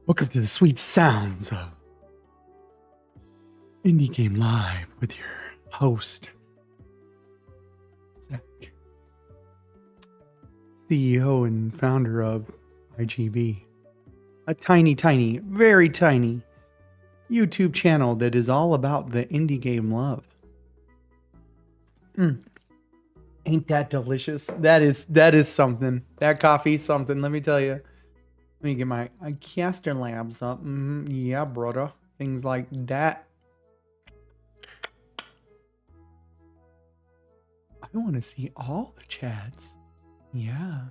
Welcome to the sweet sounds of Indie Game Live with your host, Zach, CEO and founder of IGV, a tiny, very tiny YouTube channel that is all about the indie game love. Ain't that delicious? That is something. That coffee's something, let me tell you. Let me get my caster labs up. Yeah, brother. Things like that. I want to see all the chats. Yeah.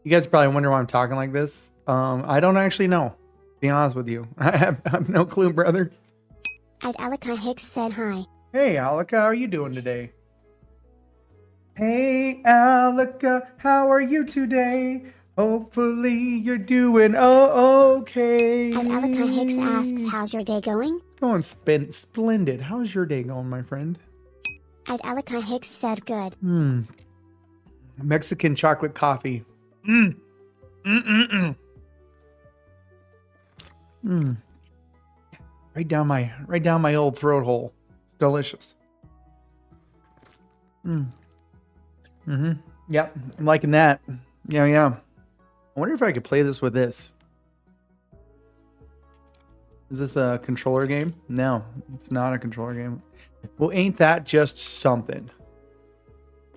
You guys probably wonder why I'm talking like this. I don't actually know. To be honest with you. I have no clue, brother. And Alika Hicks said hi. Hey, Alika, how are you doing today? Hey, Alika, how are you today? Hopefully you're doing okay. And Alika Hicks asks, how's your day going? It's going splendid. How's your day going, my friend? And Alika Hicks said good. Mexican chocolate coffee. Right down my old throat hole. It's delicious. Yep, I'm liking that. Yeah. I wonder if I could play this with this. Is this a controller game? No, it's not a controller game. Well, ain't that just something?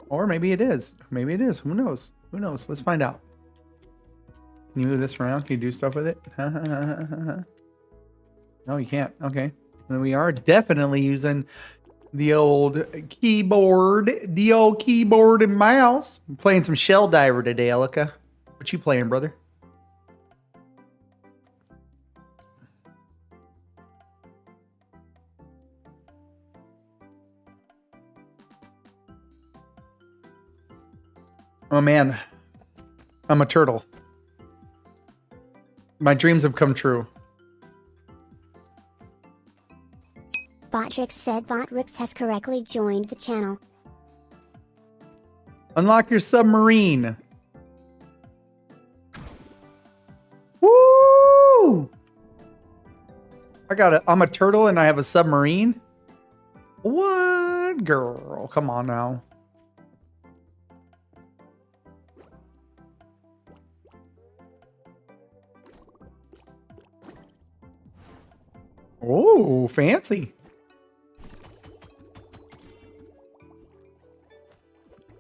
Or maybe it is. Maybe it is. Who knows? Who knows? Let's find out. Can you move this around? Can you do stuff with it? No, you can't. Okay. Then we are definitely using the old keyboard and mouse. I'm playing some Shelldiver today, Alika. What you playing, brother? Oh man, I'm a turtle. My dreams have come true. Botrix said Botrix has correctly joined the channel. Unlock your submarine. Woo! I'm a turtle and I have a submarine? What? Girl, come on now. Oh, fancy.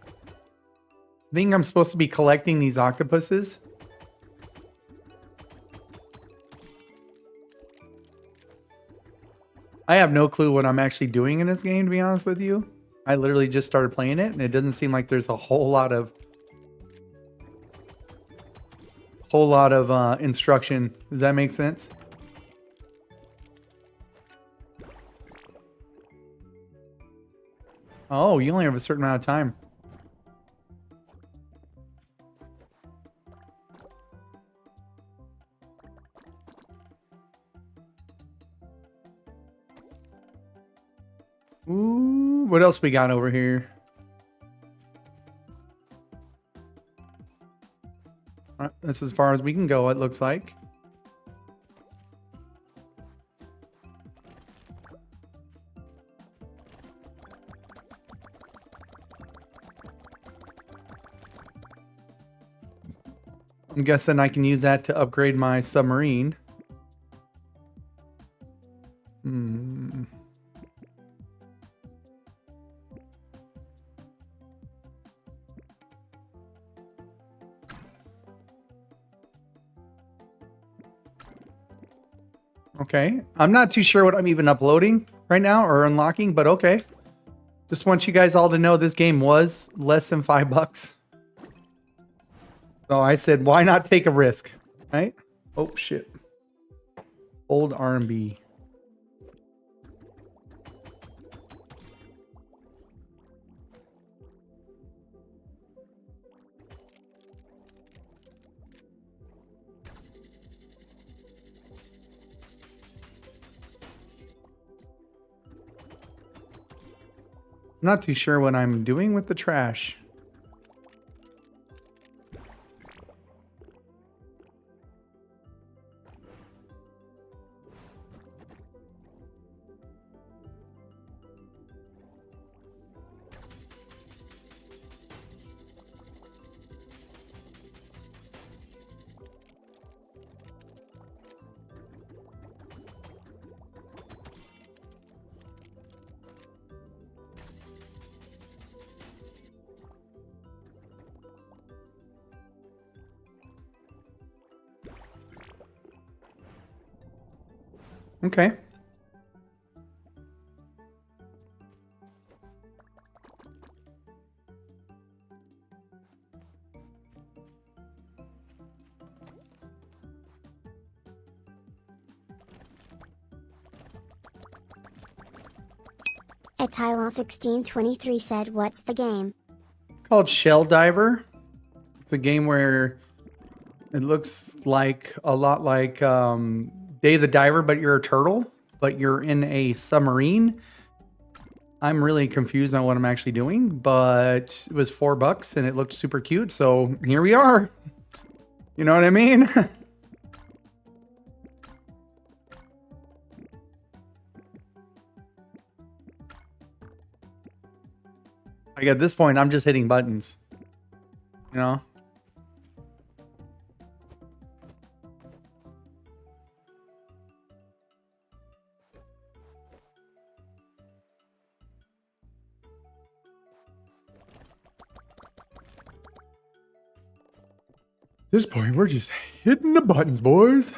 I think I'm supposed to be collecting these octopuses. I have no clue what I'm actually doing in this game, to be honest with you. I literally just started playing it, and it doesn't seem like there's a whole lot of instruction. Does that make sense? Oh, you only have a certain amount of time. Ooh, what else we got over here? That's as far as we can go, it looks like. I'm guessing I can use that to upgrade my submarine. Okay. I'm not too sure what I'm even uploading right now or unlocking, but okay. Just want you guys all to know this game was less than $5. So I said, why not take a risk, right? Oh, shit. Old R&B. I'm not too sure what I'm doing with the trash. Okay. At Tylaw1623 said, what's the game? Called Shelldiver. It's a game where it looks like a lot like Day the Diver, but you're a turtle, but you're in a submarine. I'm really confused on what I'm actually doing, but it was $4 and it looked super cute. So here we are. You know what I mean? Like at this point, I'm just hitting buttons. You know? At this point, we're just hitting the buttons, boys.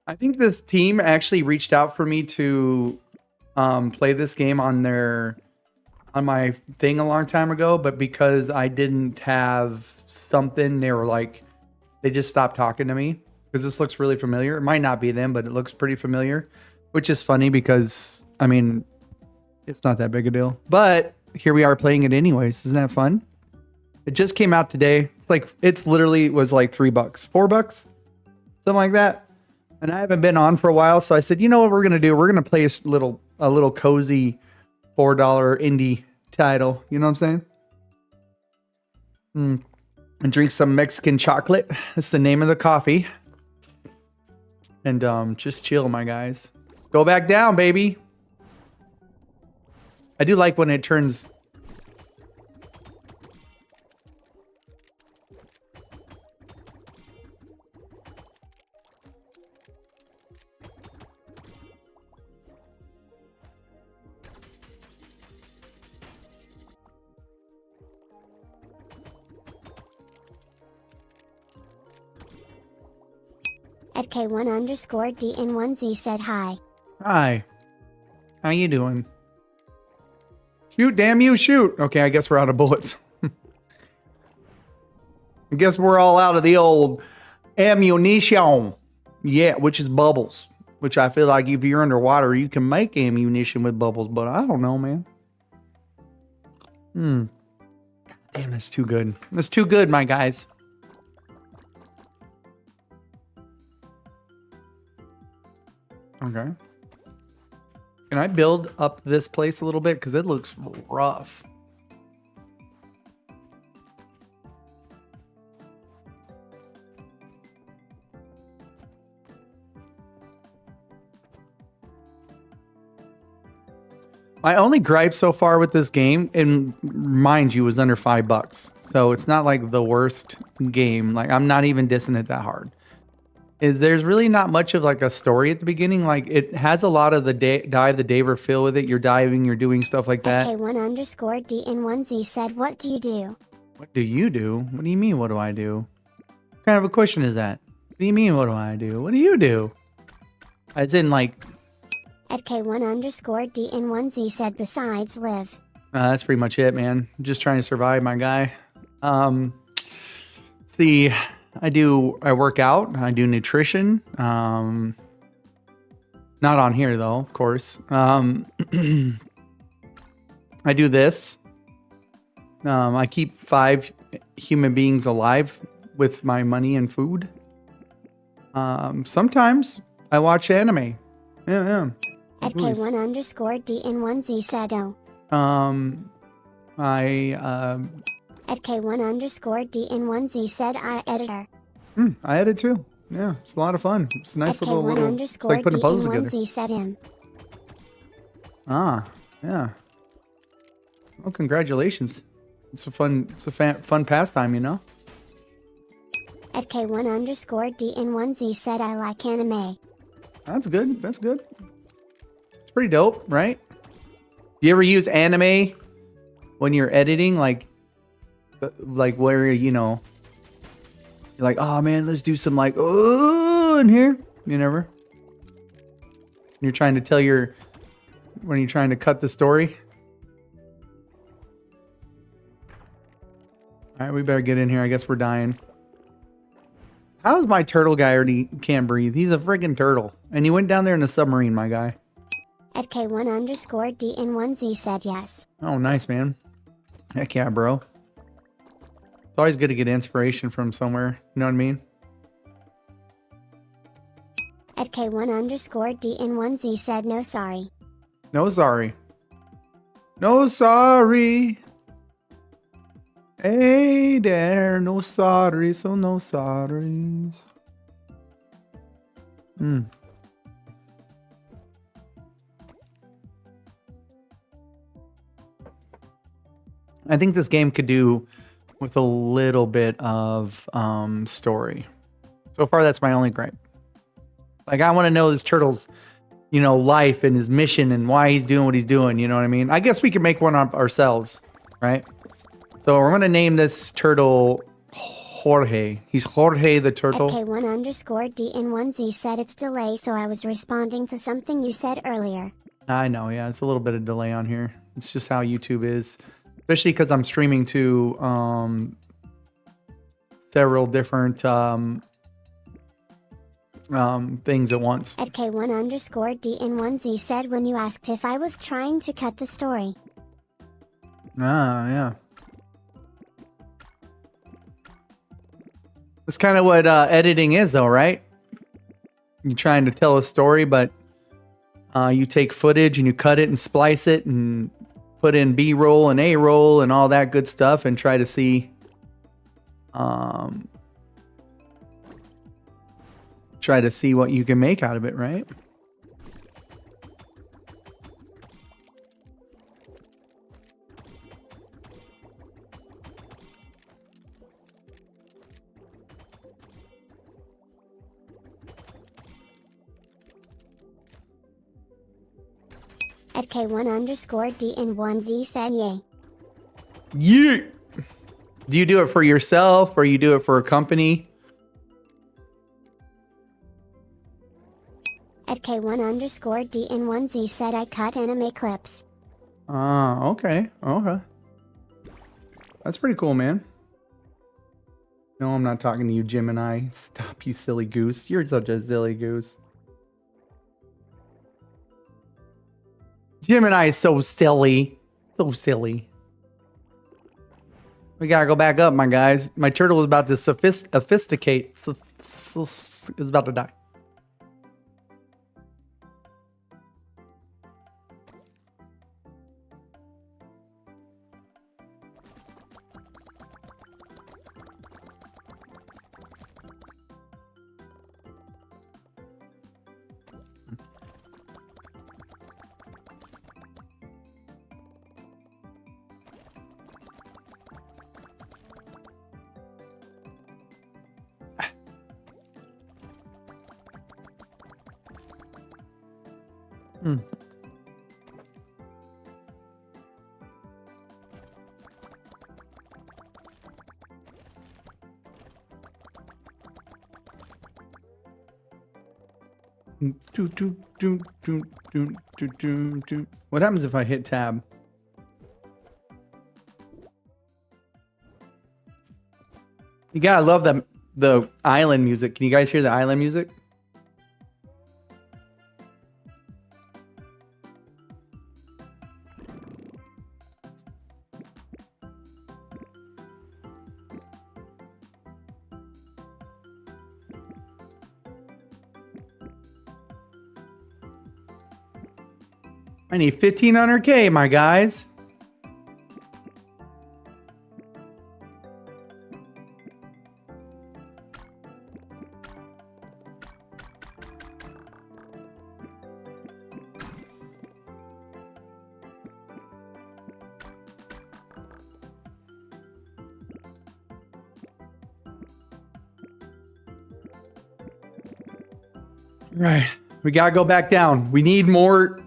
I think this team actually reached out for me to play this game on my thing a long time ago, but because I didn't have something, they just stopped talking to me because this looks really familiar. It might not be them, but it looks pretty familiar, which is funny because I mean, it's not that big a deal, but here we are playing it anyways. Isn't that fun? It just came out today. It's literally was like $3, $4, something like that. And I haven't been on for a while, so I said, you know what we're gonna do? We're gonna play a little cozy $4 indie title. You know what I'm saying? And drink some Mexican chocolate. That's the name of the coffee. And just chill, my guys. Let's go back down, baby. I do like when it turns. At K1_DN1Z said hi. Hi. How you doing? Shoot, damn you, shoot. Okay, I guess we're out of bullets. I guess we're all out of the old ammunition. Yeah, which is bubbles. Which I feel like if you're underwater, you can make ammunition with bubbles, but I don't know, man. Damn, that's too good. That's too good, my guys. Okay. Can I build up this place a little bit? Because it looks rough. My only gripe so far with this game, and mind you, was under $5. So it's not like the worst game. Like I'm not even dissing it that hard. Is there's really not much of like a story at the beginning. Like it has a lot of the dive the Daver feel with it. You're diving, you're doing stuff like that. K1_DN1Z said, what do you do? What do you do? What do you mean, what do I do? What kind of a question is that? What do you mean, what do I do? What do you do? As in like... At K1_DN1Z said, besides live. That's pretty much it, man. I'm just trying to survive, my guy. See... I work out, I do nutrition, not on here though, of course. I do this. I keep 5 human beings alive with my money and food. Sometimes I watch anime. Yeah. At K1_DN1Z said, oh. At K1_DN1Z said, I editor. I edit too. Yeah, it's a lot of fun. It's a nice At little it's like putting a puzzle together. K1_DN1Z said him. Yeah. Well, congratulations. It's a fun pastime, you know? At K1_DN1Z said, I like anime. That's good. It's pretty dope, right? Do you ever use anime when you're editing? Like where, you know, You're like, oh man, let's do some like, oh, in here. You never. You're trying to tell your, when you're trying to cut the story. All right, we better get in here. I guess we're dying. How is my turtle guy already can't breathe? He's a friggin' turtle. And he went down there in a submarine, my guy. At K1_DN1Z said yes. Oh, nice, man. Heck yeah, bro. It's always good to get inspiration from somewhere. You know what I mean? At K1_DN1Z said no sorry. No sorry. No sorry. Hey there, no sorry, so no sorries. I think this game could do with a little bit of story. So far, that's my only gripe. Like, I want to know this turtle's, you know, life and his mission and why he's doing what he's doing. You know what I mean? I guess we could make one up ourselves, right? So we're going to name this turtle Jorge. He's Jorge the turtle. At K1_DN1Z said it's delay, so I was responding to something you said earlier. I know, yeah. It's a little bit of delay on here. It's just how YouTube is. Especially because I'm streaming to several different things at once. At K1_DN1Z said when you asked if I was trying to cut the story. Ah, yeah. That's kind of what editing is, though, right? You're trying to tell a story, but you take footage and you cut it and splice it and put in B-roll and A-roll and all that good stuff and try to see what you can make out of it, right? At K1_DN1Z said yay. Yeah. Do you do it for yourself or you do it for a company? At K1_DN1Z said I cut anime clips. Okay. Okay. That's pretty cool, man. No, I'm not talking to you, Gemini. Stop, you silly goose. You're such a silly goose. Gemini is so silly. So silly. We gotta go back up, my guys. My turtle is about to sophisticate. Is about to die. Hmm. What happens if I hit tab? You gotta love the island music. Can you guys hear the island music? I need 1500K, my guys. Right. We gotta go back down. We need more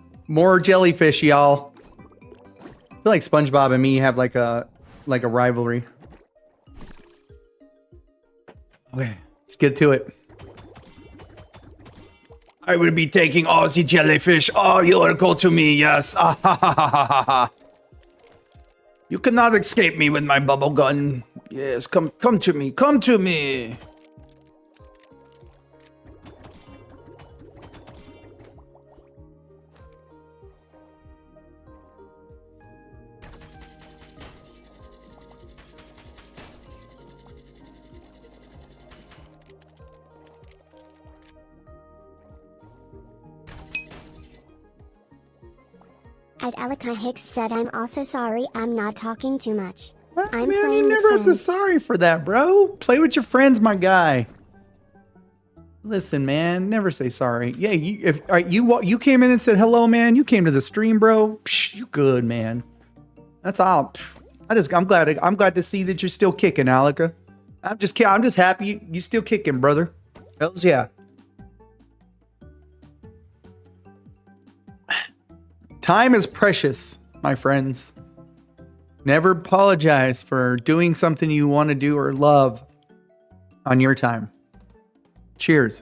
jellyfish, y'all. I feel like SpongeBob and me have like a rivalry. Okay, let's get to it. I will be taking all the jellyfish. Oh, you are go to me, yes. Ah, ha, ha, ha, ha, ha. You cannot escape me with my bubble gun. Yes, come to me. Come to me. At Alaka Hicks said I'm also sorry I'm not talking too much. I'm Man, playing you with never have to friends. sorry for that, bro. Play with your friends, my guy. Listen, man, never say sorry. Yeah, you came in and said hello, man. You came to the stream, bro. Psh, you good, man. That's all. I'm glad to see that you're still kicking, Alaka. I'm just happy you still kicking, brother. Hells yeah. Time is precious, my friends. Never apologize for doing something you want to do or love on your time. Cheers.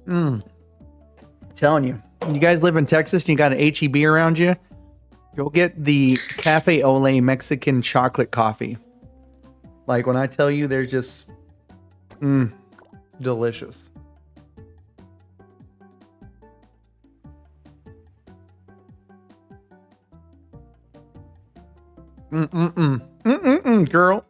Telling you. You guys live in Texas and you got an HEB around you? Go get the Cafe Ole Mexican chocolate coffee. Like when I tell you they're just delicious. Girl.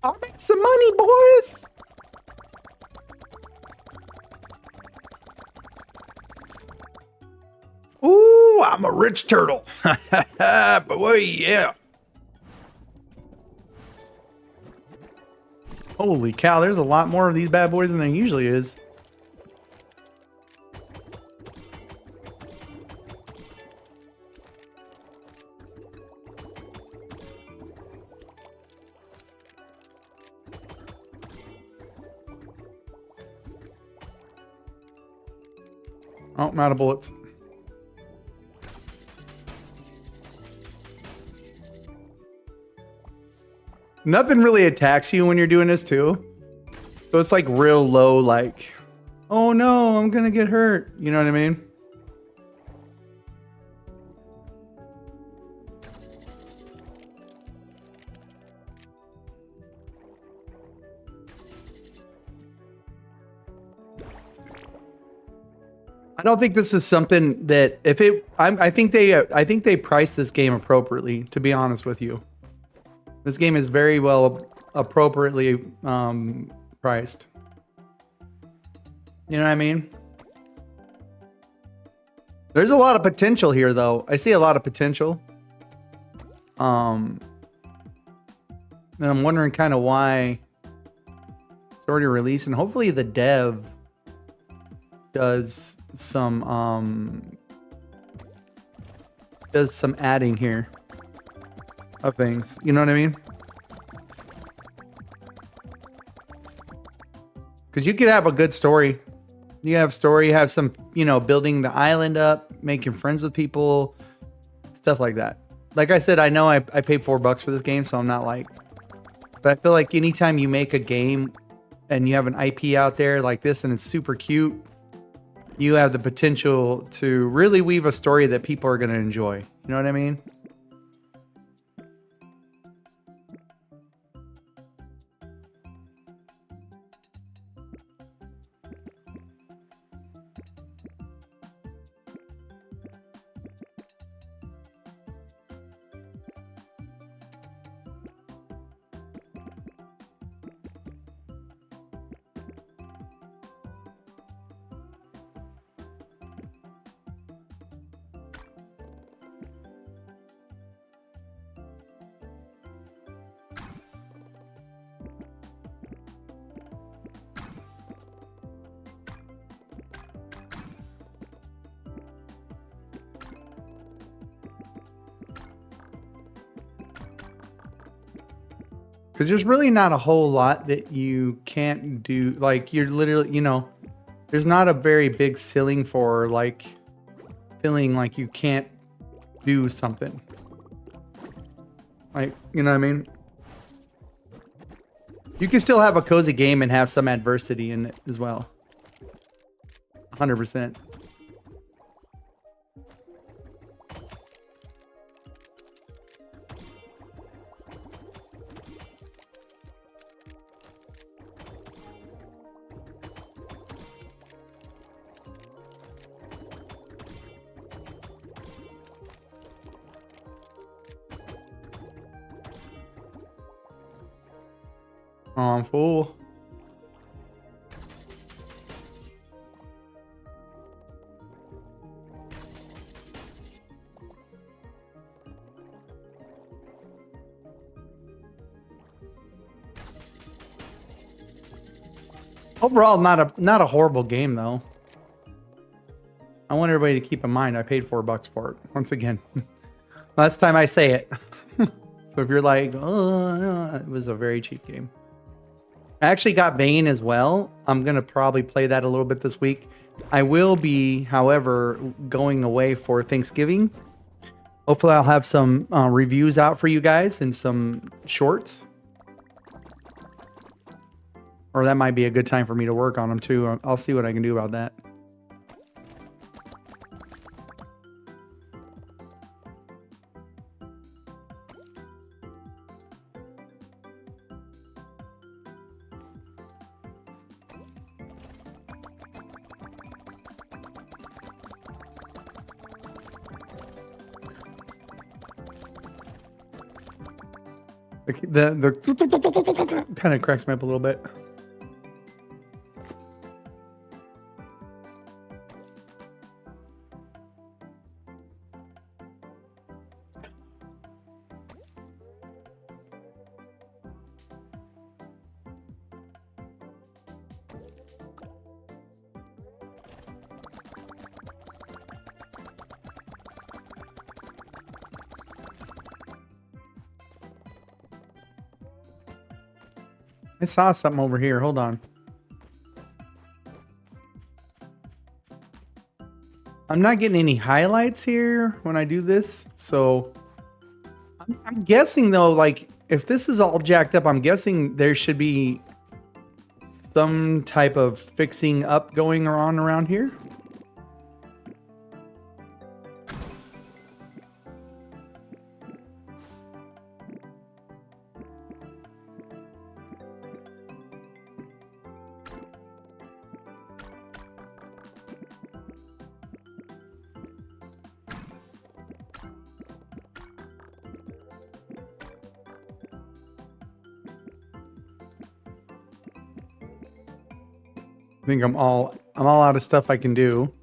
I'll make some money, boys. Ooh, I'm a rich turtle. Boy, yeah. Holy cow, there's a lot more of these bad boys than there usually is. Oh, I'm out of bullets. Nothing really attacks you when you're doing this too. So it's like real low, like, oh no, I'm gonna get hurt. You know what I mean? I don't think this is something that if it, I think they priced this game appropriately, to be honest with you. This game is very well appropriately priced. You know what I mean? There's a lot of potential here, though. I see a lot of potential. And I'm wondering kind of why it's already released, and hopefully the dev does some adding here of things. You know what I mean? Because you could have a good story. You have story, you have some, you know, building the island up, making friends with people, stuff like that. Like I said, I know I paid $4 for this game, so I'm not like, but I feel like anytime you make a game and you have an IP out there like this and it's super cute, you have the potential to really weave a story that people are going to enjoy. You know what I mean? Because there's really not a whole lot that you can't do. Like, you're literally, you know, there's not a very big ceiling for like feeling like you can't do something. Like, you know what I mean? You can still have a cozy game and have some adversity in it as well. 100%. Oh, I'm full. Overall, not a horrible game though. I want everybody to keep in mind I paid $4 for it. Once again, last time I say it. So if you're like, oh, no, it was a very cheap game. I actually got Vayne as well. I'm gonna probably play that a little bit this week. I will be, however, going away for Thanksgiving. Hopefully, I'll have some reviews out for you guys and some shorts. Or that might be a good time for me to work on them too. I'll see what I can do about that. The kind of cracks me up a little bit. I saw something over here. Hold on. I'm not getting any highlights here when I do this. So I'm guessing though, like if this is all jacked up, I'm guessing there should be some type of fixing up going on around here. I think I'm all out of stuff I can do.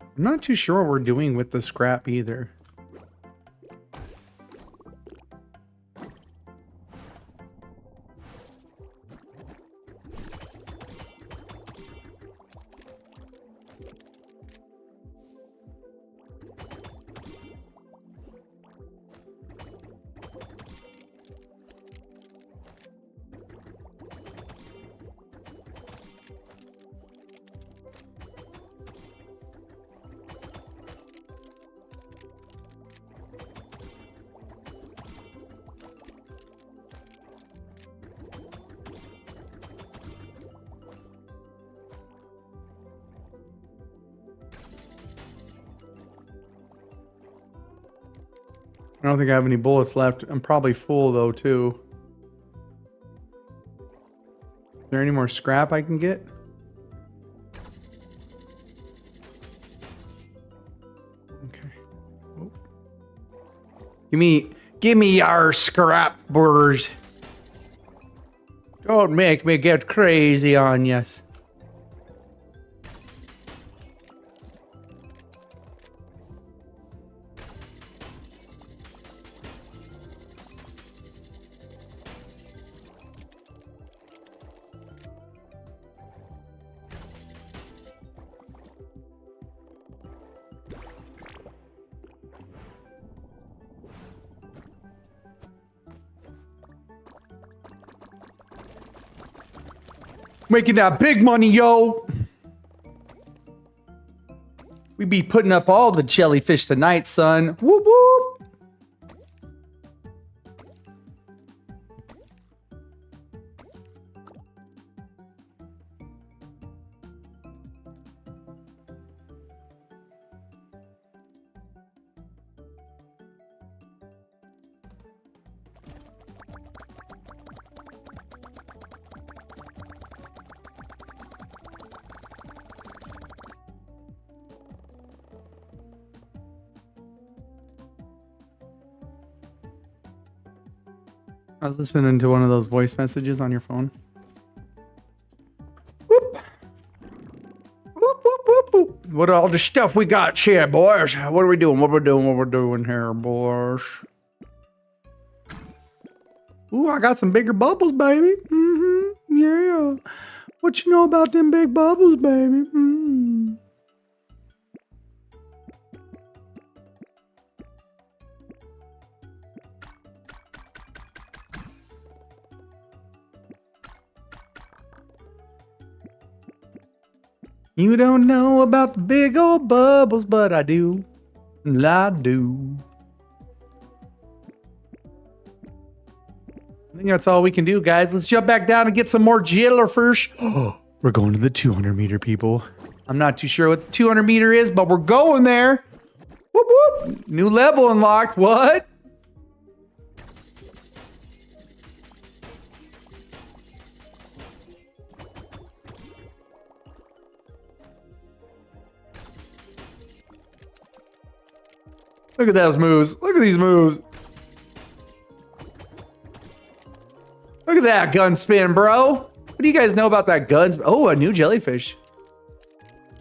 I'm not too sure what we're doing with the scrap either. I don't think I have any bullets left. I'm probably full though too. Is there any more scrap I can get? Okay. Oh. Give me our scrap burrs. Don't make me get crazy on yous. Making that big money, yo. We be putting up all the jellyfish tonight, son. Whoop whoop. I was listening to one of those voice messages on your phone. Whoop. Whoop, whoop, whoop, whoop. What all the stuff we got here, boys? What are we doing? What we're doing here, boys? Ooh, I got some bigger bubbles, baby. Mm-hmm. Yeah. What you know about them big bubbles, baby? Mm. You don't know about the big old bubbles, but I do. I do. I think that's all we can do, guys. Let's jump back down and get some more jellyfish. Oh, we're going to the 200 meter, people. I'm not too sure what the 200 meter is, but we're going there. Whoop, whoop. New level unlocked. What? Look at those moves. Look at these moves. Look at that gun spin, bro. What do you guys know about that gun? Oh, a new jellyfish.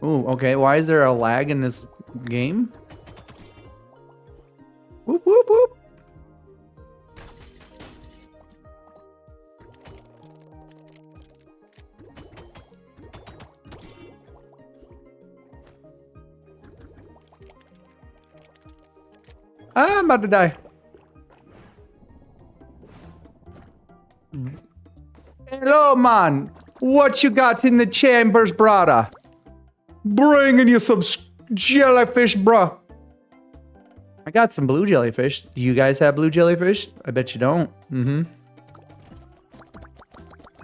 Oh, okay. Why is there a lag in this game? Whoop, whoop, whoop. I'm about to die. Hello, man. What you got in the chambers, brother? Bringing you some jellyfish, bro. I got some blue jellyfish. Do you guys have blue jellyfish? I bet you don't. Mm-hmm.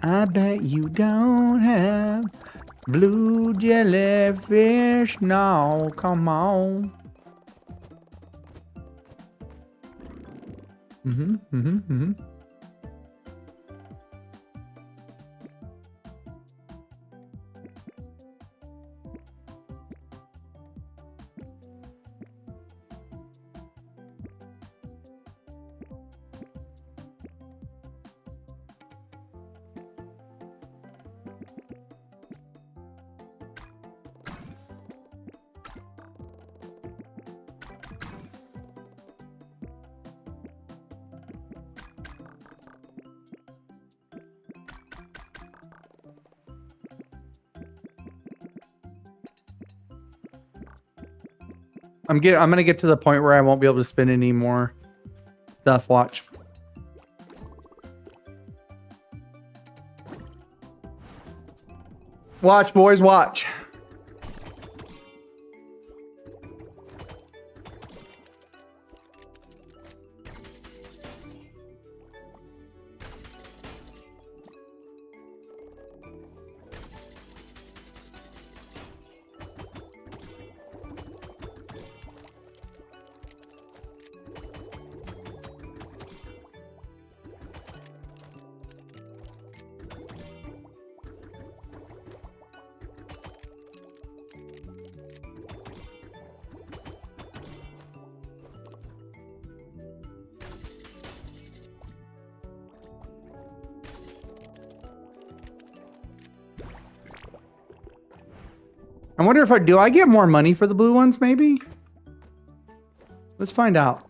I bet you don't have blue jellyfish. No, come on. Mm-hmm. I'm gonna get to the point where I won't be able to spin any more stuff. Watch. Watch, boys, watch. I wonder if I get more money for the blue ones, maybe? Let's find out.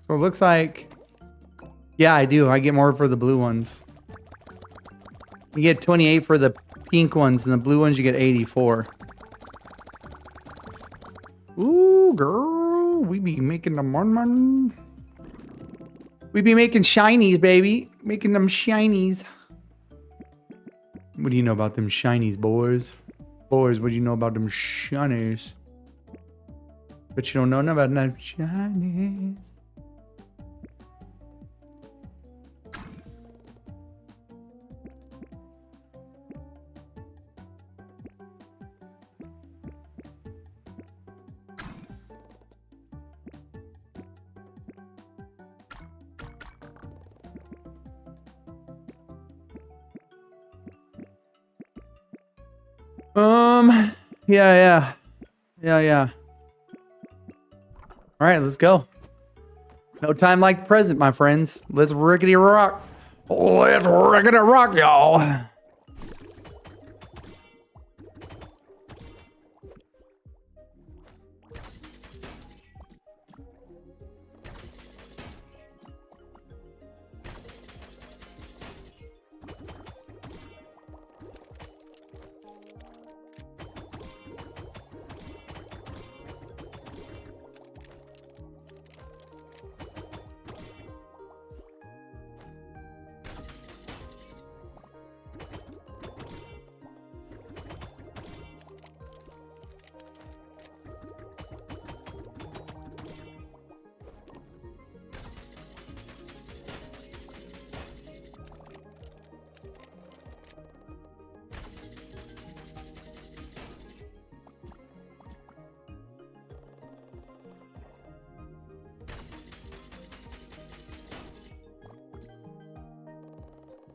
So it looks like, yeah, I do. I get more for the blue ones. You get 28 for the pink ones, and the blue ones you get 84. Ooh, girl, we be making the money. We be making shinies, baby. Making them shinies. What do you know about them shinies, boys? Boys, what do you know about them shinies? But you don't know nothing about them shinies. Yeah. All right, let's go. No time like the present, my friends. Let's rickety rock. Let's rickety rock, y'all.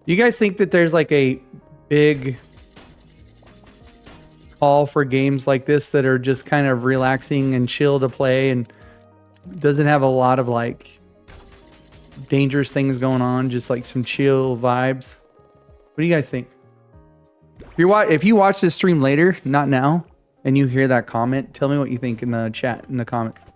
You guys think that there's like a big call for games like this that are just kind of relaxing and chill to play and doesn't have a lot of like dangerous things going on, just like some chill vibes? What do you guys think? If you watch this stream later, not now, and you hear that comment, tell me what you think in the chat, in the comments.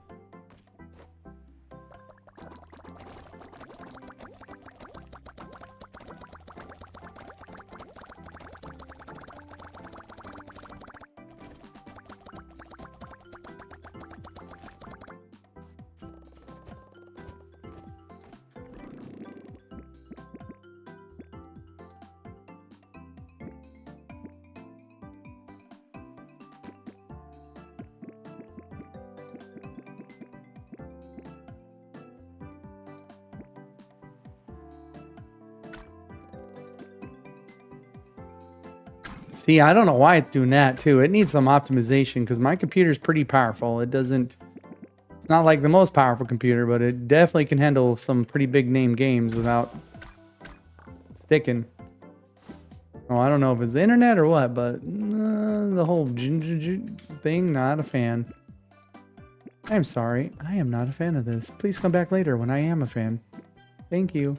See, I don't know why it's doing that too. It needs some optimization because my computer is pretty powerful. It's not like the most powerful computer, but it definitely can handle some pretty big name games without sticking. Oh, I don't know if it's the internet or what, but the whole thing, not a fan. I'm sorry. I am not a fan of this. Please come back later when I am a fan. Thank you.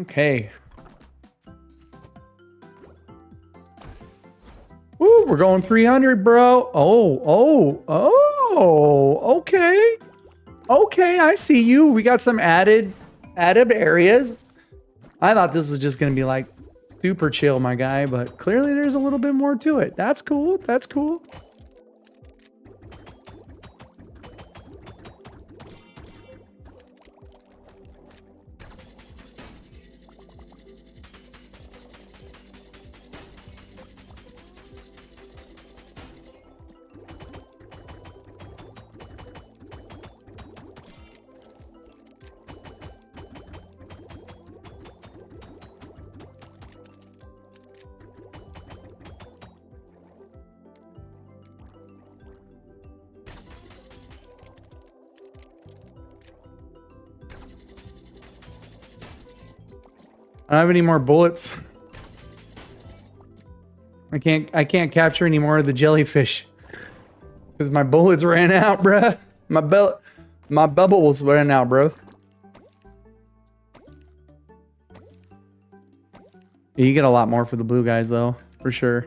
Okay. Ooh, we're going 300, bro. Okay. Okay, I see you. We got some added areas. I thought this was just going to be like super chill, my guy, but clearly there's a little bit more to it. That's cool. That's cool. I don't have any more bullets. I can't capture any more of the jellyfish because my bullets ran out, bruh. My bubbles ran out, bro. Yeah, you get a lot more for the blue guys though, for sure.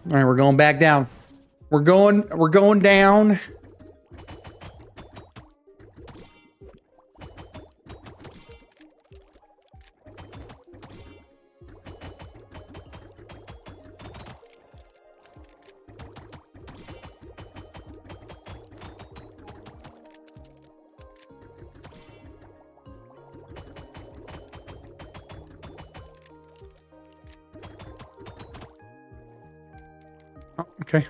All right, we're going back down. We're going down. Oh, okay.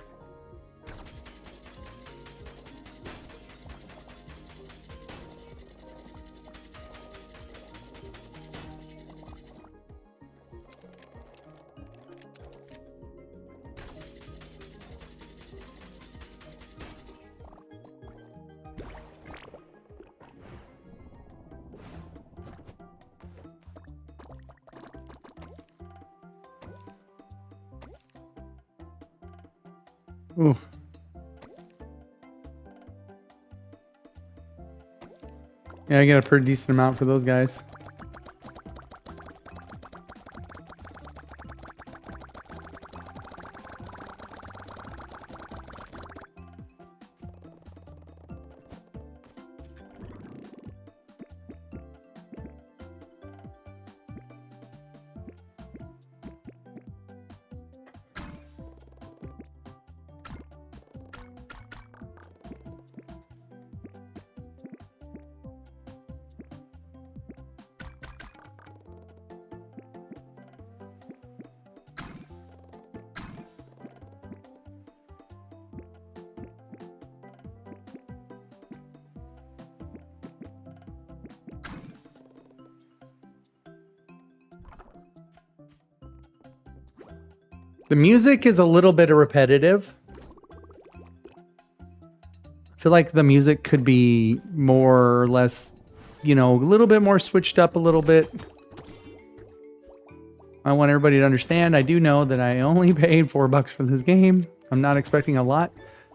Ooh. Yeah, I get a pretty decent amount for those guys. The music is a little bit repetitive. I feel like the music could be more or less, you know, a little bit more switched up a little bit. I want everybody to understand, I do know that I only paid $4 for this game. I'm not expecting a lot.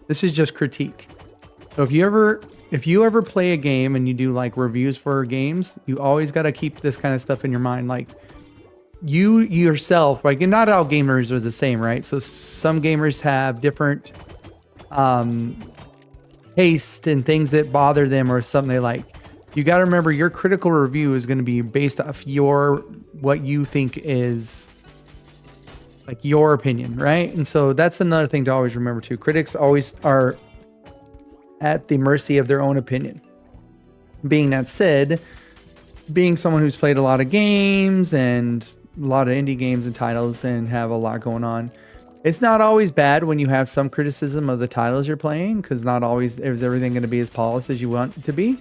This is just critique. So if you ever play a game and you do like reviews for games, you always got to keep this kind of stuff in your mind. Like you yourself, like not all gamers are the same, right? So some gamers have different taste and things that bother them or something they like. You got to remember your critical review is going to be based off what you think is like your opinion, right? And so that's another thing to always remember too. Critics always are at the mercy of their own opinion. Being that said, being someone who's played a lot of games and a lot of indie games and titles and have a lot going on, it's not always bad when you have some criticism of the titles you're playing, because not always is everything going to be as polished as you want it to be.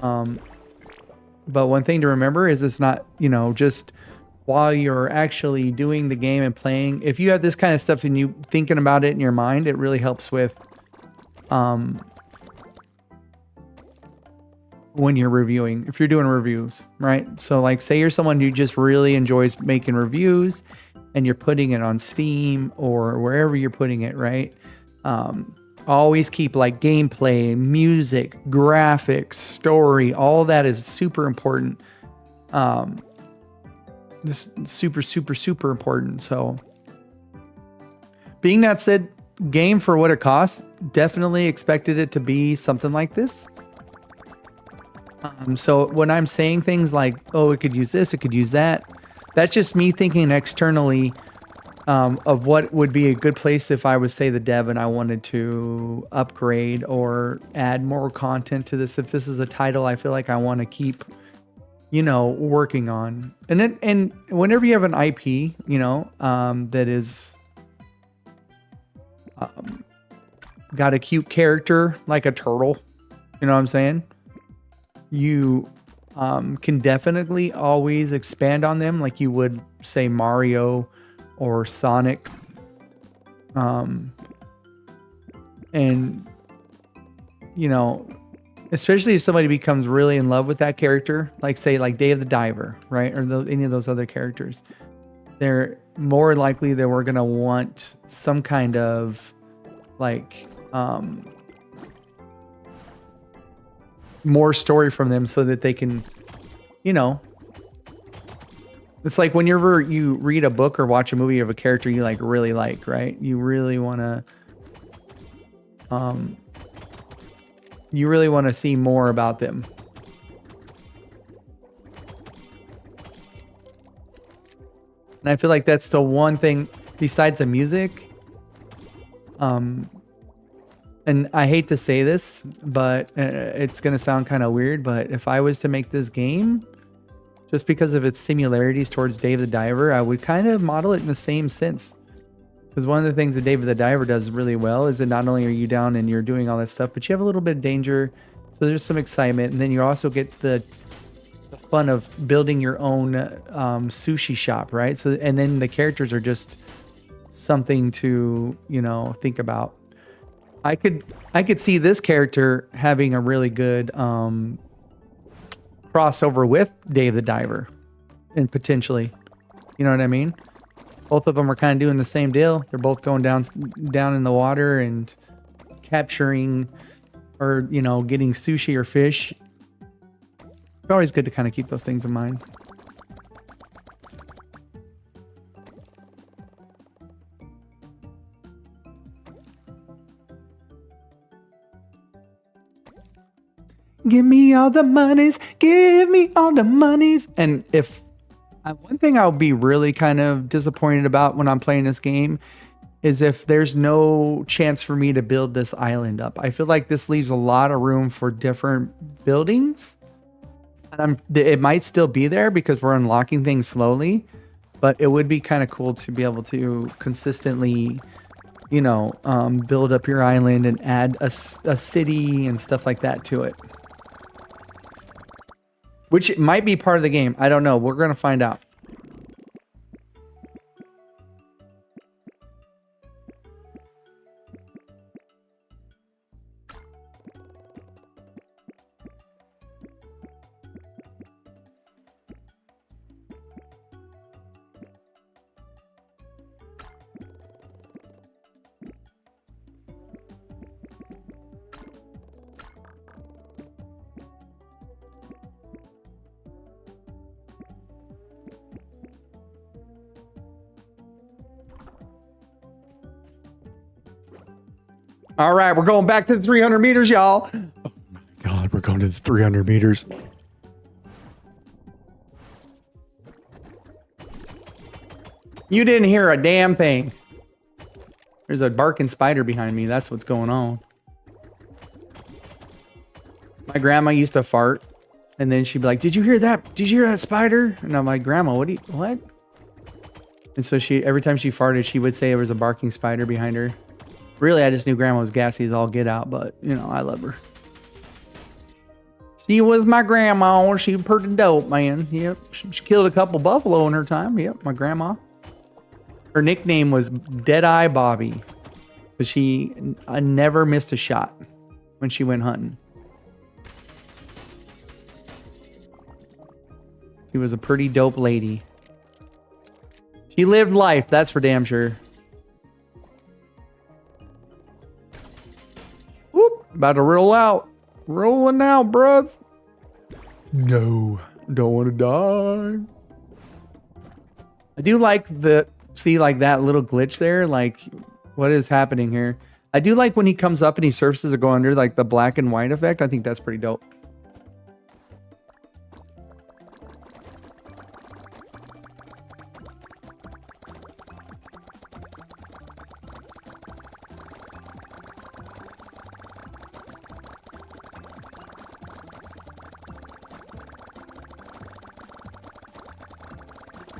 But one thing to remember is it's not, you know, just while you're actually doing the game and playing. If you have this kind of stuff and you thinking about it in your mind, it really helps with when you're reviewing, if you're doing reviews, right? So like say you're someone who just really enjoys making reviews and you're putting it on Steam or wherever you're putting it, right? Always keep like gameplay, music, graphics, story, all that is super important. This super important. So being that said, game for what it costs, definitely expected it to be something like this. So when I'm saying things like, oh, it could use this, it could use that, that's just me thinking externally of what would be a good place if I was, say, the dev and I wanted to upgrade or add more content to this. If this is a title I feel like I want to keep, you know, working on. And whenever you have an IP, you know, that is got a cute character like a turtle, you know what I'm saying? You can definitely always expand on them like you would, say, Mario or Sonic. And, you know, especially if somebody becomes really in love with that character, like say like Dave the Diver, right? Or any of those other characters, they're more likely that we're going to want some kind of like more story from them so that they can, you know, It's like whenever you read a book or watch a movie of a character you like really like, right? You really want to see more about them. And I feel like that's the one thing besides the music. And I hate to say this, but it's going to sound kind of weird, but if I was to make this game, just because of its similarities towards Dave the Diver, I would kind of model it in the same sense. Because one of the things that Dave the Diver does really well is that not only are you down and you're doing all that stuff, but you have a little bit of danger. So there's some excitement. And then you also get the fun of building your own sushi shop, right? So, and then the characters are just something to, think about. I could see this character having a really good crossover with Dave the Diver, and potentially, you know what I mean? Both of them are kind of doing the same deal. They're both going down in the water and capturing, or getting sushi or fish. It's always good to kind of keep those things in mind. Give me all the monies, give me all the monies. And if one thing I would be really kind of disappointed about when I'm playing this game is if there's no chance for me to build this island up. I feel like this leaves a lot of room for different buildings. And it might still be there because we're unlocking things slowly, but it would be kind of cool to be able to consistently, build up your island and add a city and stuff like that to it. Which might be part of the game. I don't know. We're going to find out. All right, we're going back to the 300 meters, y'all. Oh my God, we're going to the 300 meters. You didn't hear a damn thing. There's a barking spider behind me. That's what's going on. My grandma used to fart, and then she'd be like, "Did you hear that? Did you hear that spider?" And I'm like, "Grandma, what?" And so every time she farted, she would say it was a barking spider behind her. Really, I just knew Grandma was gassy as all get out, but, I love her. She was my grandma. She was pretty dope, man. Yep. She killed a couple buffalo in her time. Yep, my grandma. Her nickname was Deadeye Bobby, but she never missed a shot when she went hunting. She was a pretty dope lady. She lived life, that's for damn sure. Whoop, about to roll out. Rolling out, bruv. No, don't want to die. I do like like that little glitch there. Like, what is happening here? I do like when he comes up and he surfaces or go under, like the black and white effect. I think that's pretty dope.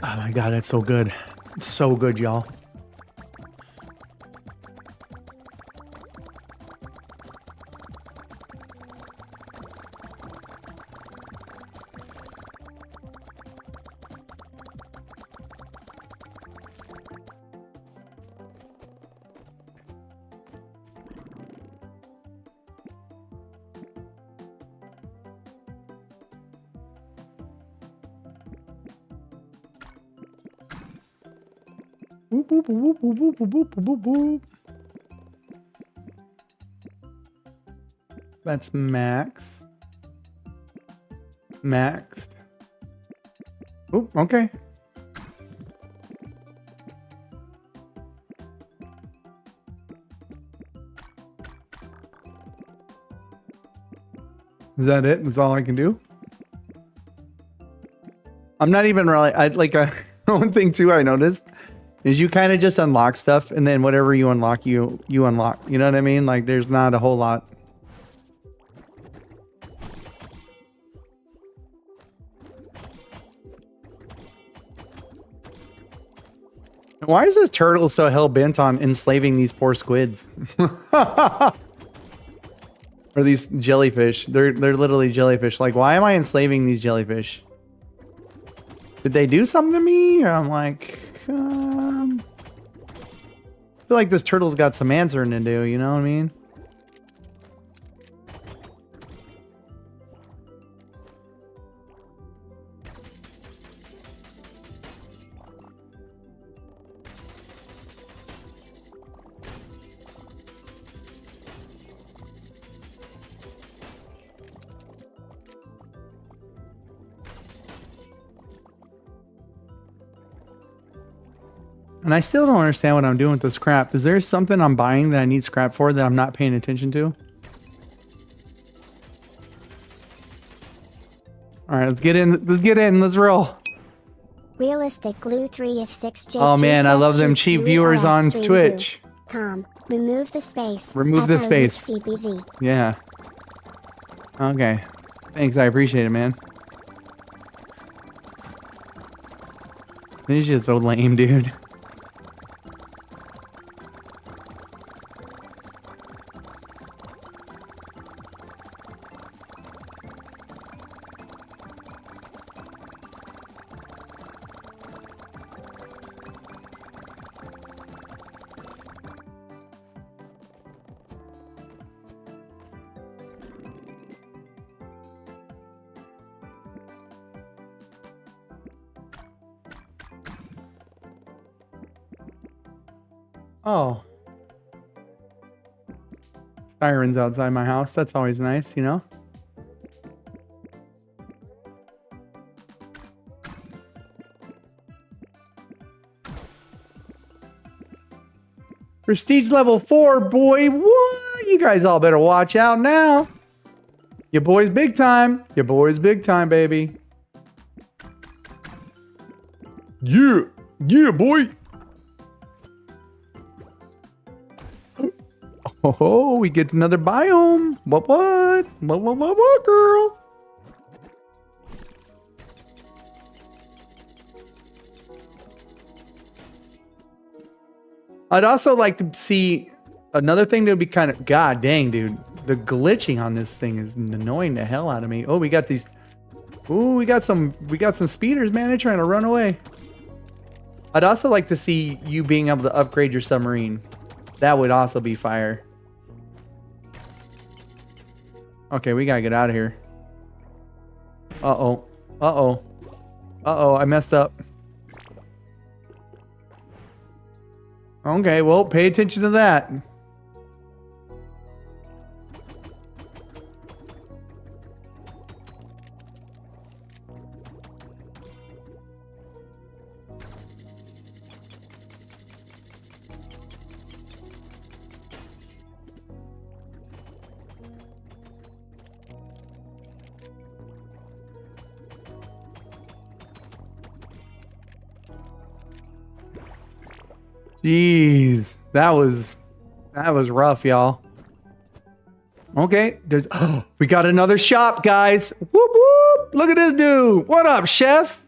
Oh my God, that's so good. It's so good, y'all. Boop, boop, boop, boop, boop, boop, boop, boop, boop. That's max. Maxed. Oh, okay. Is that it? That's all I can do? I'm not even really... one thing too I noticed is you kind of just unlock stuff, and then whatever you unlock, you unlock. You know what I mean? Like, there's not a whole lot. Why is this turtle so hell-bent on enslaving these poor squids? Or these jellyfish. They're literally jellyfish. Like, why am I enslaving these jellyfish? Did they do something to me? I'm like, I feel like this turtle's got some answering to do, you know what I mean? And I still don't understand what I'm doing with this scrap. Is there something I'm buying that I need scrap for that I'm not paying attention to? All right, let's get in. Let's get in. Let's roll. Realistic Glue 3 if 6J. Oh man, I love them cheap viewers on Twitch. Remove the space. Remove the space. DBZ. Yeah. Okay. Thanks, I appreciate it, man. This is just so lame, dude. Oh. Sirens outside my house. That's always nice, you know? Prestige level 4, boy. What? You guys all better watch out now. Your boy's big time. Your boy's big time, baby. Yeah. Yeah, boy. Oh, we get another biome. What, girl? I'd also like to see another thing that would be kind of... God dang, dude. The glitching on this thing is annoying the hell out of me. Oh, we got these... Ooh, we got some speeders, man. They're trying to run away. I'd also like to see you being able to upgrade your submarine. That would also be fire. Okay, we gotta get out of here. Uh-oh. Uh-oh. Uh-oh, I messed up. Okay, well, pay attention to that. Jeez, that was rough, y'all. Okay, we got another shop, guys. Whoop whoop! Look at this dude. What up, chef?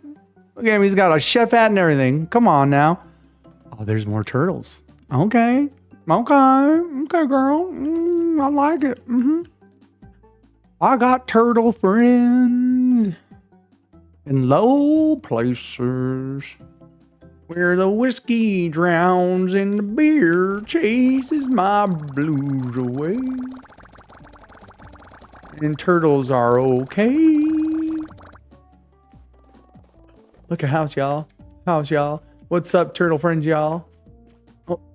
Look at him. He's got a chef hat and everything. Come on now. Oh, there's more turtles. Okay, girl. I like it. I got turtle friends in low places, where the whiskey drowns and the beer chases my blues away. And turtles are okay. Look at house, y'all. House, y'all. What's up, turtle friends, y'all?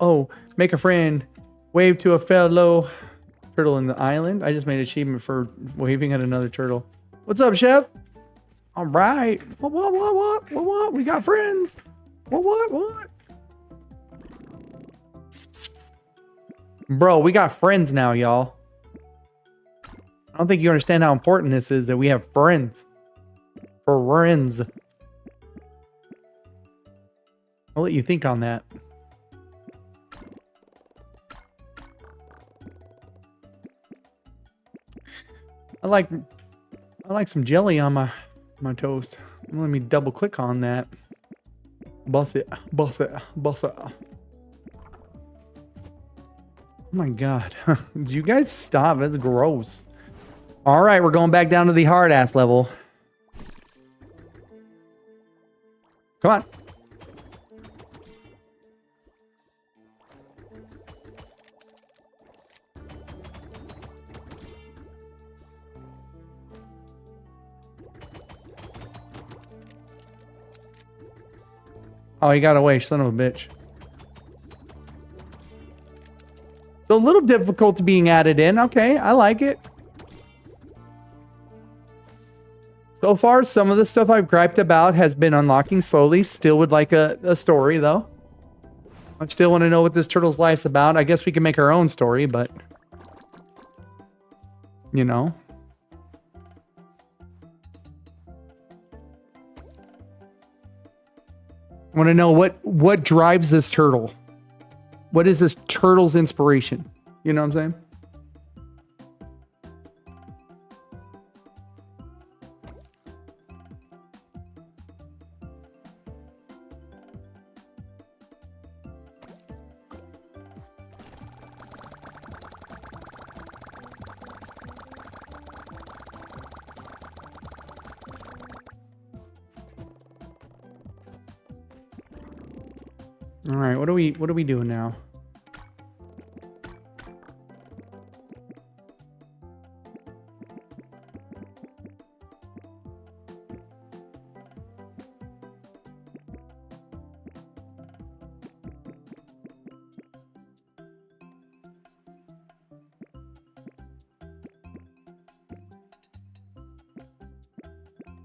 Oh, make a friend. Wave to a fellow turtle in the island. I just made an achievement for waving at another turtle. What's up, chef? All right. What? We got friends. What? Bro, we got friends now, y'all. I don't think you understand how important this is that we have friends. Friends. I'll let you think on that. I like some jelly on my toast. Let me double click on that. Bust it, bust it, bust it. Oh my god. Did you guys stop? That's gross. All right, we're going back down to the hard ass level. Come on. Oh, he got away, son of a bitch. So a little difficult being added in. Okay, I like it. So far, some of the stuff I've griped about has been unlocking slowly. Still would like a story, though. I still want to know what this turtle's life's about. I guess we can make our own story, but... You know. I want to know what drives this turtle. What is this turtle's inspiration? You know what I'm saying? All right, what are we doing now?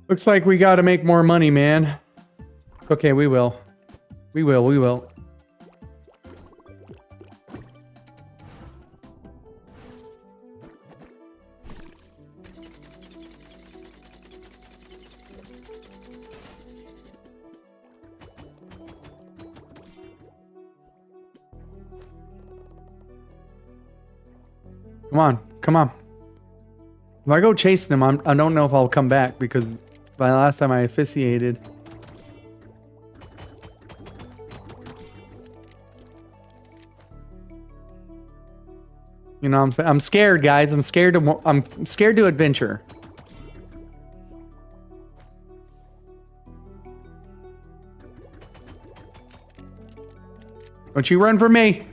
Looks like we got to make more money, man. Okay, we will. We will. Come on. If I go chasing him, I don't know if I'll come back because by the last time I officiated. You know what I'm saying? I'm scared, guys. I'm scared to adventure. Don't you run from me.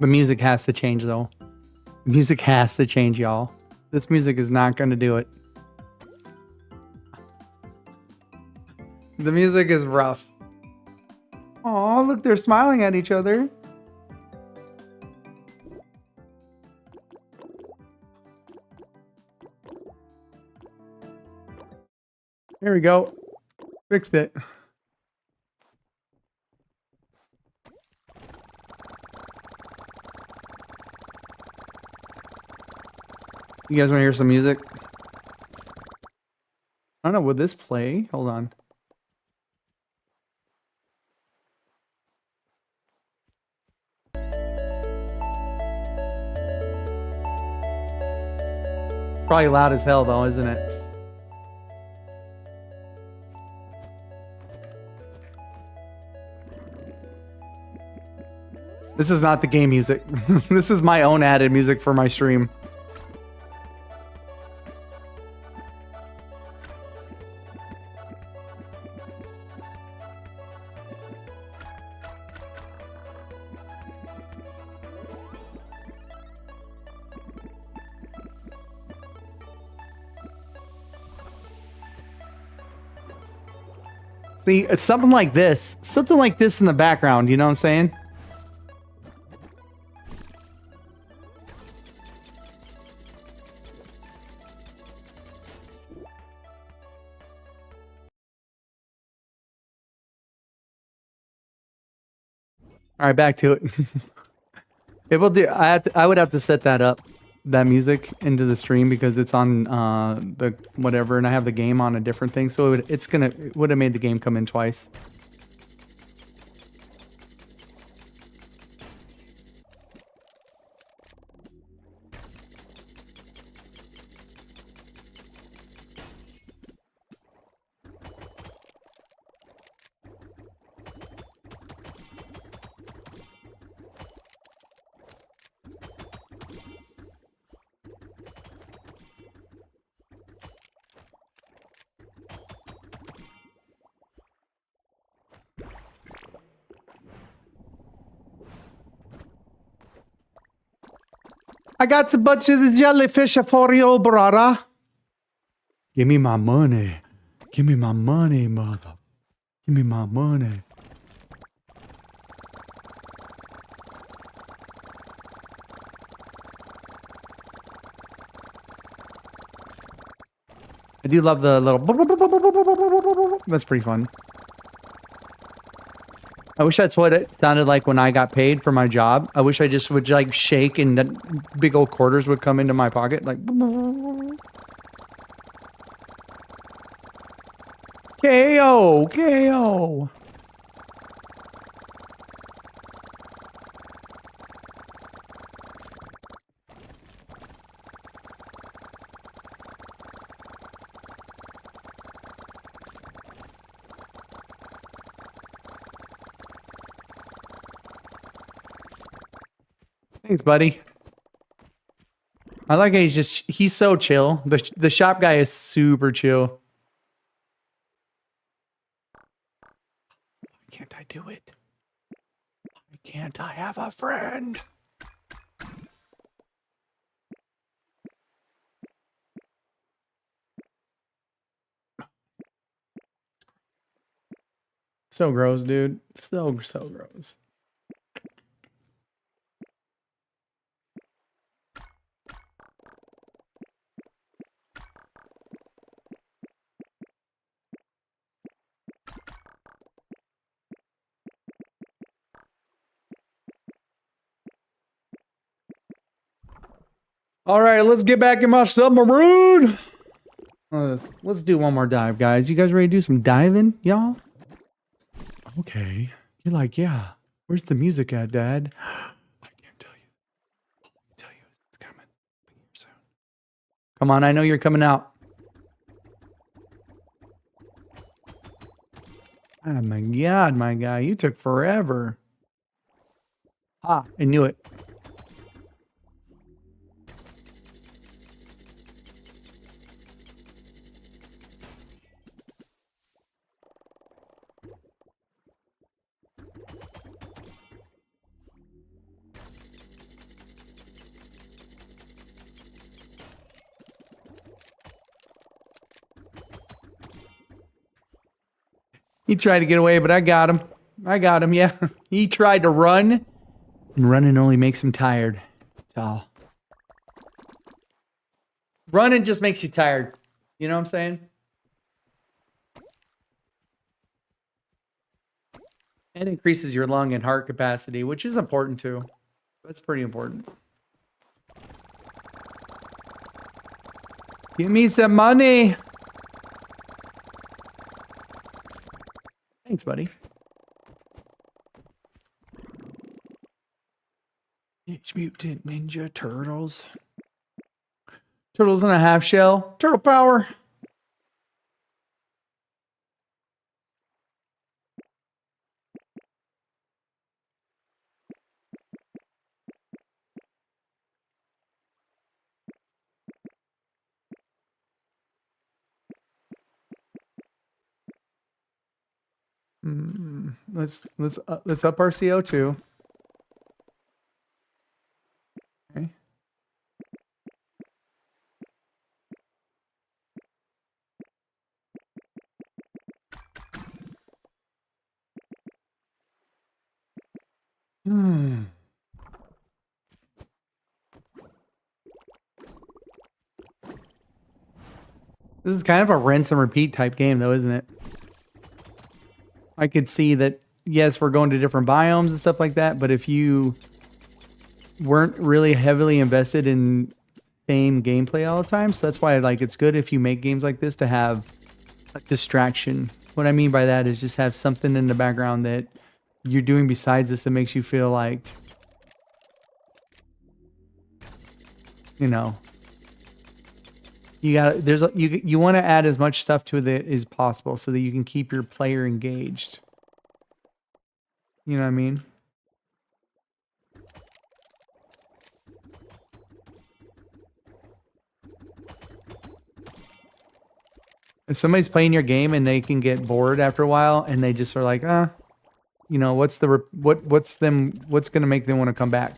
The music has to change, though. The music has to change, y'all. This music is not going to do it. The music is rough. Oh, look, they're smiling at each other. There we go. Fixed it. You guys want to hear some music? I don't know. Would this play? Hold on. It's probably loud as hell, though, isn't it? This is not the game music. This is my own added music for my stream. See, it's something like this. Something like this in the background, you know what I'm saying? All right, back to it. It will do. I would have to set that up, that music into the stream because it's on the whatever, and I have the game on a different thing, so it would have made the game come in twice. I got a bunch of the jellyfish for you, brother. Give me my money. Give me my money, mother. Give me my money. I do love the little... That's pretty fun. I wish that's what it sounded like when I got paid for my job. I wish I just would like shake and then big old quarters would come into my pocket. Like... KO! KO! Thanks, buddy. I like how he's so chill. The shop guy is super chill. Why can't I do it? Why can't I have a friend? So gross, dude. So gross. All right, let's get back in my submarine. Let's do one more dive, guys. You guys ready to do some diving, y'all? Okay. You're like, yeah. Where's the music at, Dad? I can't tell you. I'll tell you it's coming soon. Come on, I know you're coming out. Oh my God, my guy, you took forever. Ah, I knew it. He tried to get away, but I got him. Yeah. He tried to run, and running only makes him tired. That's all. Running just makes you tired. You know what I'm saying? And increases your lung and heart capacity, which is important too. That's pretty important. Give me some money. Thanks, buddy. Teenage Mutant Ninja Turtles. Turtles in a half shell. Turtle power. Let's up our CO2. Okay. Hmm. This is kind of a rinse and repeat type game, though, isn't it? I could see that, yes, we're going to different biomes and stuff like that, but if you weren't really heavily invested in same gameplay all the time, so that's why like it's good if you make games like this to have a distraction. What I mean by that is just have something in the background that you're doing besides this that makes you feel like, you know, you got you want to add as much stuff to it as possible so that you can keep your player engaged. You know what I mean? If somebody's playing your game and they can get bored after a while and they just are like, you know, what's going to make them want to come back?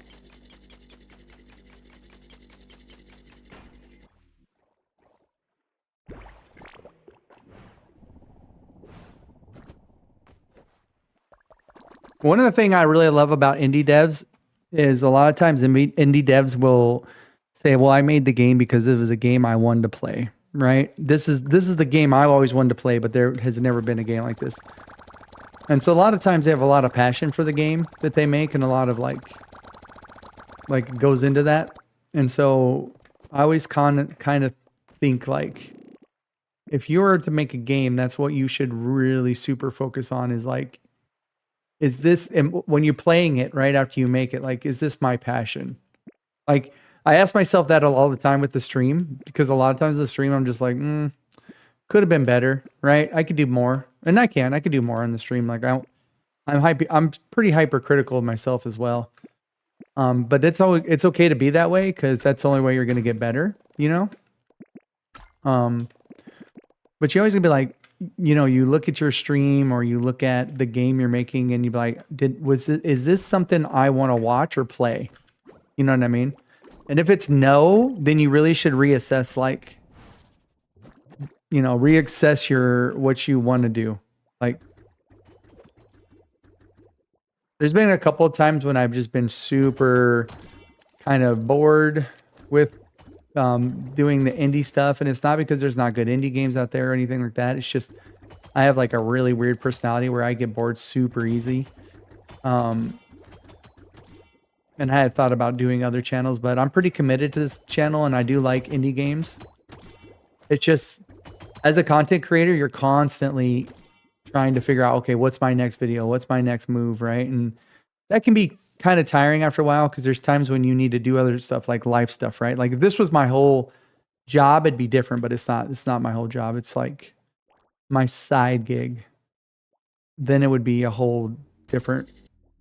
One of the things I really love about indie devs is a lot of times indie devs will say, "Well, I made the game because it was a game I wanted to play." Right? This is the game I always wanted to play, but there has never been a game like this. And so a lot of times they have a lot of passion for the game that they make, and a lot of like goes into that. And so I always kind of think like, if you were to make a game, that's what you should really super focus on is like, is this, and when you're playing it right after you make it, like, is this my passion? Like, I ask myself that all the time with the stream, because a lot of times the stream, I'm just like, could have been better, right? I could do more, and I could do more on the stream. Like, I'm pretty hypercritical of myself as well. But it's okay to be that way because that's the only way you're going to get better, you know? But you're always gonna be like, you know, you look at your stream or you look at the game you're making and you be like, is this something I want to watch or play? You know what I mean? And if it's no, then you really should reassess, like, you know, reassess what you want to do. Like, there's been a couple of times when I've just been super kind of bored with doing the indie stuff, and it's not because there's not good indie games out there or anything like that. It's just I have like a really weird personality where I get bored super easy. And I had thought about doing other channels, but I'm pretty committed to this channel and I do like indie games. It's just, as a content creator, you're constantly trying to figure out, okay, what's my next video? What's my next move, right? And that can be kind of tiring after a while because there's times when you need to do other stuff like life stuff, right? Like if this was my whole job, it'd be different, but it's not my whole job. It's like my side gig. Then it would be a whole different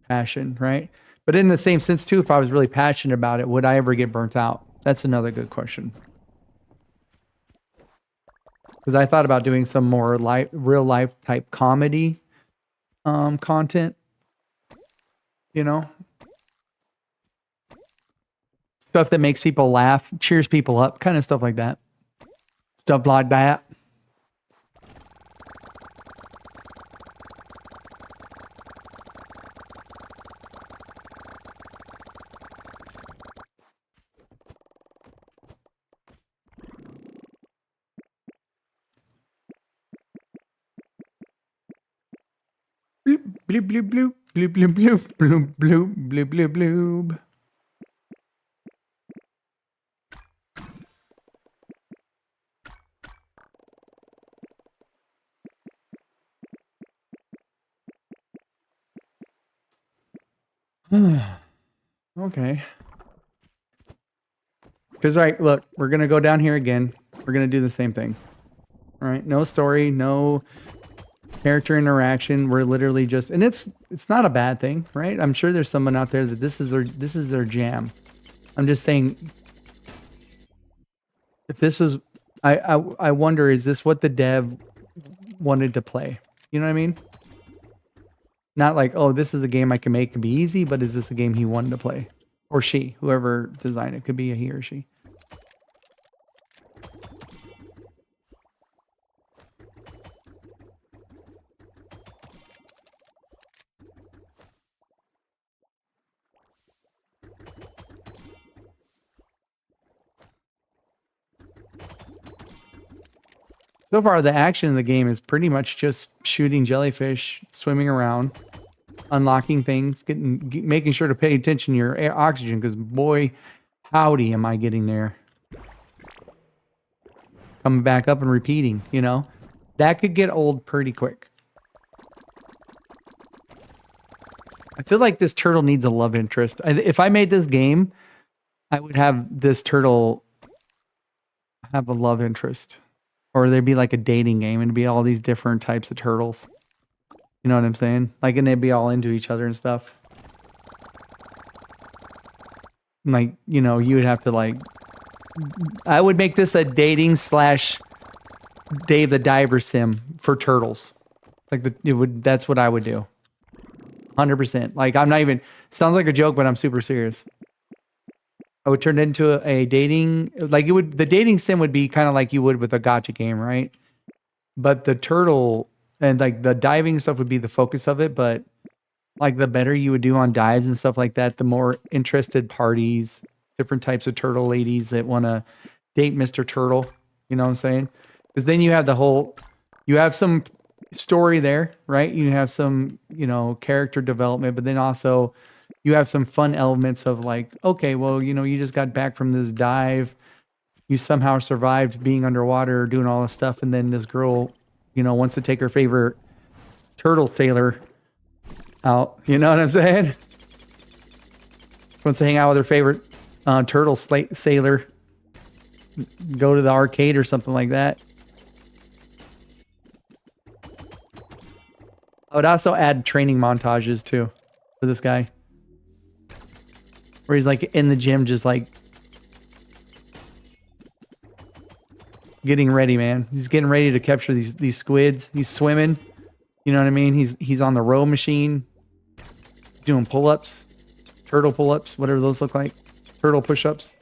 passion, right? But in the same sense too, if I was really passionate about it, would I ever get burnt out? That's another good question. Because I thought about doing some more real life type comedy content, you know, stuff that makes people laugh, cheers people up, kind of stuff like that. Stuff like that. Bloop, bloop, bloop, bloop, bloop, bloop, bloop, bloop, bloop, bloop, bloop. Okay. Because, all right, look, we're going to go down here again. We're going to do the same thing. All right. No story, no character interaction. We're literally just, and it's not a bad thing, right? I'm sure there's someone out there that this is their jam. I'm just saying, if this is, I wonder, is this what the dev wanted to play? You know what I mean? Not like, oh, this is a game I can make and be easy, but is this a game he wanted to play? Or she, whoever designed it, could be a he or she. So far, the action in the game is pretty much just shooting jellyfish, swimming around, unlocking things, making sure to pay attention to your oxygen, because boy, howdy, am I getting there. Coming back up and repeating, you know? That could get old pretty quick. I feel like this turtle needs a love interest. If I made this game, I would have this turtle have a love interest. Or there'd be like a dating game and it'd be all these different types of turtles. You know what I'm saying? Like, and they'd be all into each other and stuff. Like, you know, you would have to like... I would make this a dating / Dave the Diver sim for turtles. Like, that's what I would do. 100%. Like, I'm not even... Sounds like a joke, but I'm super serious. I would turn it into a dating, like it would, the dating sim would be kind of like you would with a gacha game, right? But the turtle and like the diving stuff would be the focus of it. But like the better you would do on dives and stuff like that, the more interested parties, different types of turtle ladies that want to date Mr. Turtle. You know what I'm saying? Because then you have you have some story there, right? You have some, you know, character development, but then also you have some fun elements of like, okay, well, you know, you just got back from this dive. You somehow survived being underwater, doing all this stuff. And then this girl, you know, wants to take her favorite turtle sailor out. You know what I'm saying? Wants to hang out with her favorite turtle sailor. Go to the arcade or something like that. I would also add training montages too for this guy. Where he's like in the gym, just like getting ready, man. He's getting ready to capture these squids. He's swimming. You know what I mean? He's on the row machine, doing pull-ups, turtle pull-ups, whatever those look like, turtle push-ups.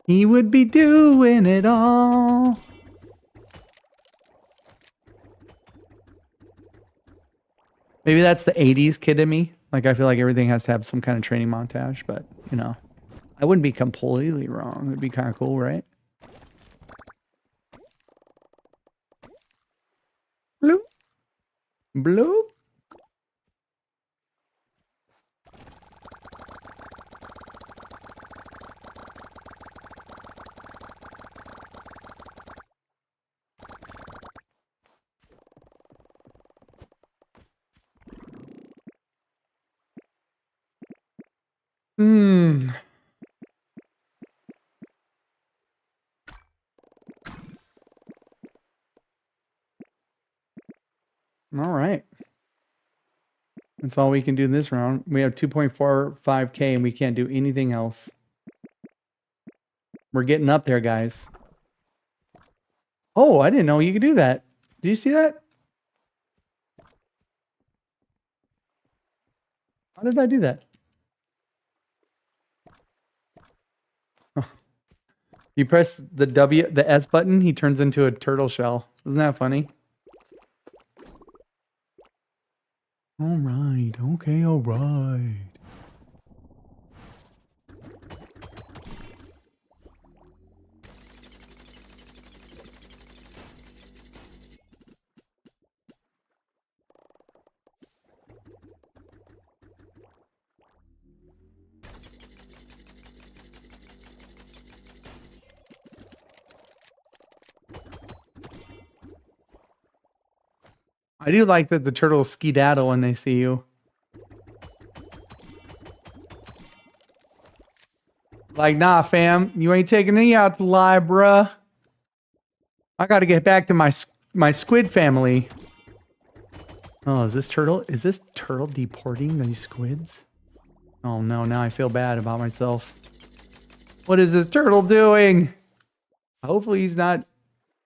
He would be doing it all. Maybe that's the 80s kid in me. Like, I feel like everything has to have some kind of training montage, but, you know, I wouldn't be completely wrong. It'd be kind of cool, right? Bloop. Bloop. Hmm. All right. That's all we can do this round. We have 2.45K and we can't do anything else. We're getting up there, guys. Oh, I didn't know you could do that. Did you see that? How did I do that? You press the S button, he turns into a turtle shell. Isn't that funny? All right. Okay, all right. I do like that the turtles skedaddle when they see you. Like, nah, fam, you ain't taking me out to lie, bruh. I gotta get back to my squid family. Oh, is this turtle deporting these squids? Oh no, now I feel bad about myself. What is this turtle doing? Hopefully he's not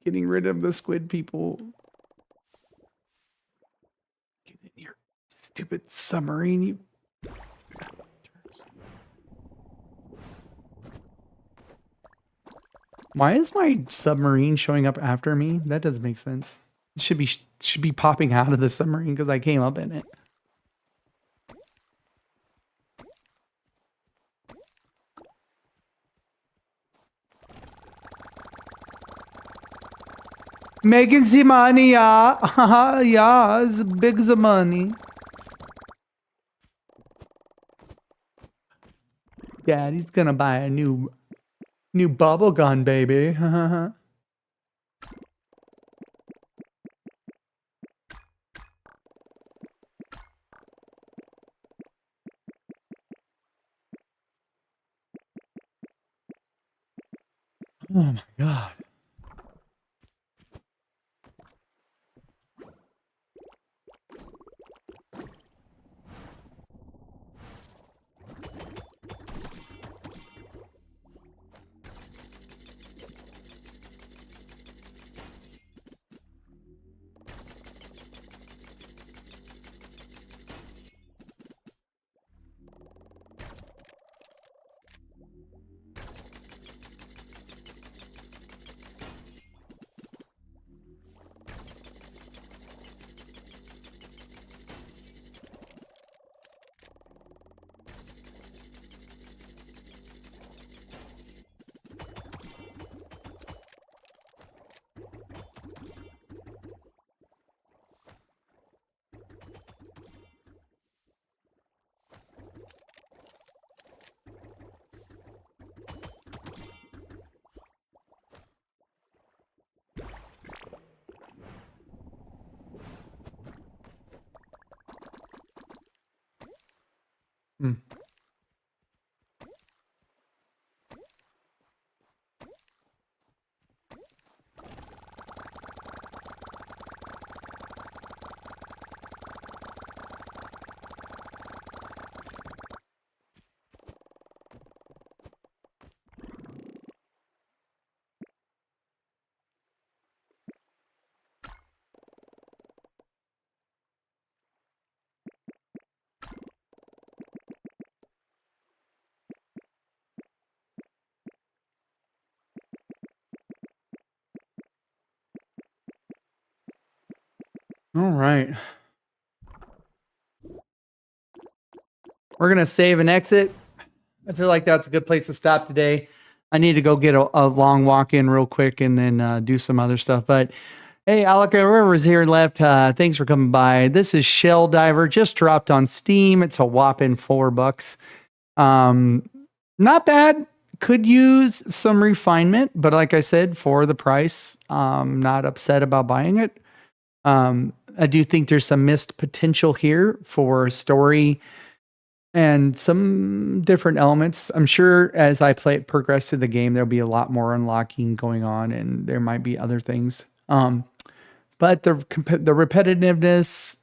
getting rid of the squid people. Get in your stupid submarine, you. Why is my submarine showing up after me? That doesn't make sense. It should be popping out of the submarine because I came up in it. Making the money, yeah. Yeah, it's big the money. Daddy's gonna buy a new bubble gun, baby. Oh my god. Hmm. All right. We're gonna save and exit. I feel like that's a good place to stop today. I need to go get a long walk in real quick and then do some other stuff. But hey, Alec, whoever's here left, thanks for coming by. This is Shelldiver, just dropped on Steam. It's a whopping $4. Not bad. Could use some refinement, but like I said, for the price, not upset about buying it. I do think there's some missed potential here for story and some different elements. I'm sure as I progress through the game, there'll be a lot more unlocking going on, and there might be other things. But the repetitiveness,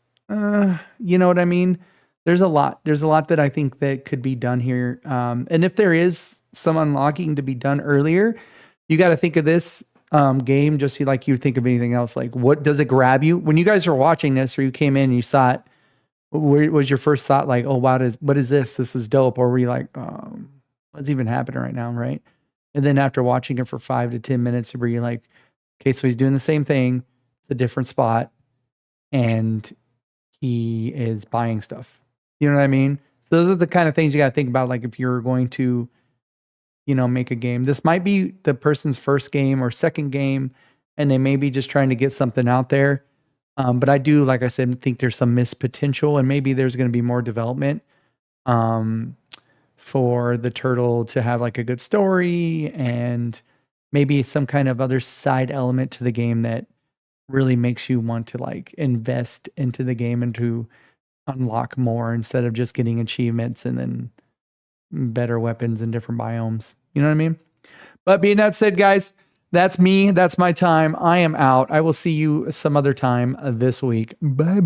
you know what I mean? There's a lot that I think that could be done here. And if there is some unlocking to be done earlier, you got to think of this game just like you think of anything else. Like, what does it grab you? When you guys are watching this or you came in and you saw it, what was your first thought? Like, oh, wow, what is this? This is dope. Or were you like, what's even happening right now, right? And then after watching it for 5 to 10 minutes, were you like, okay, so he's doing the same thing. It's a different spot. And he is buying stuff. You know what I mean? So those are the kind of things you got to think about. Like if you're going to, make a game, this might be the person's first game or second game, and they may be just trying to get something out there. But I do, like I said, think there's some missed potential, and maybe there's going to be more development for the turtle to have like a good story and maybe some kind of other side element to the game that really makes you want to like invest into the game and to unlock more instead of just getting achievements and then better weapons in different biomes. You know what I mean? But being that said, guys, that's me. That's my time. I am out. I will see you some other time this week. Bye.